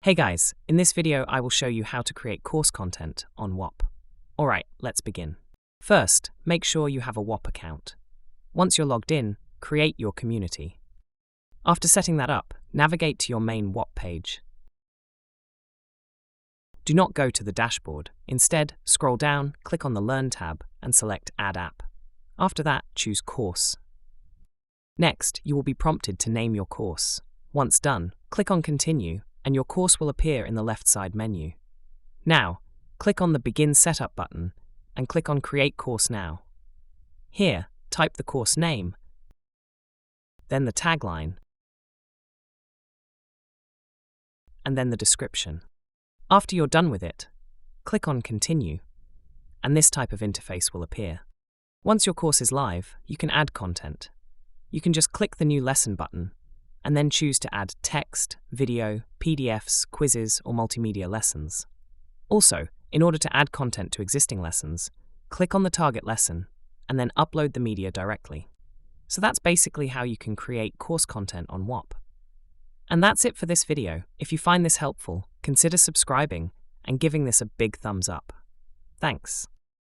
Hey guys, in this video I will show you how to create course content on Whop. Alright, let's begin. First, make sure you have a Whop account. Once you're logged in, create your community. After setting that up, navigate to your main Whop page. Do not go to the dashboard. Instead, scroll down, click on the Learn tab, and select Add App. After that, choose Course. Next, you will be prompted to name your course. Once done, click on Continue, and your course will appear in the left side menu. Now, click on the Begin Setup button and click on Create Course Now. Here, type the course name, then the tagline, and then the description. After you're done with it, click on Continue, and this type of interface will appear. Once your course is live, you can add content. You can just click the New Lesson button and then choose to add text, video, PDFs, quizzes, or multimedia lessons. Also, in order to add content to existing lessons, click on the target lesson and then upload the media directly. So that's basically how you can create course content on Whop. And that's it for this video. If you find this helpful, consider subscribing and giving this a big thumbs up. Thanks.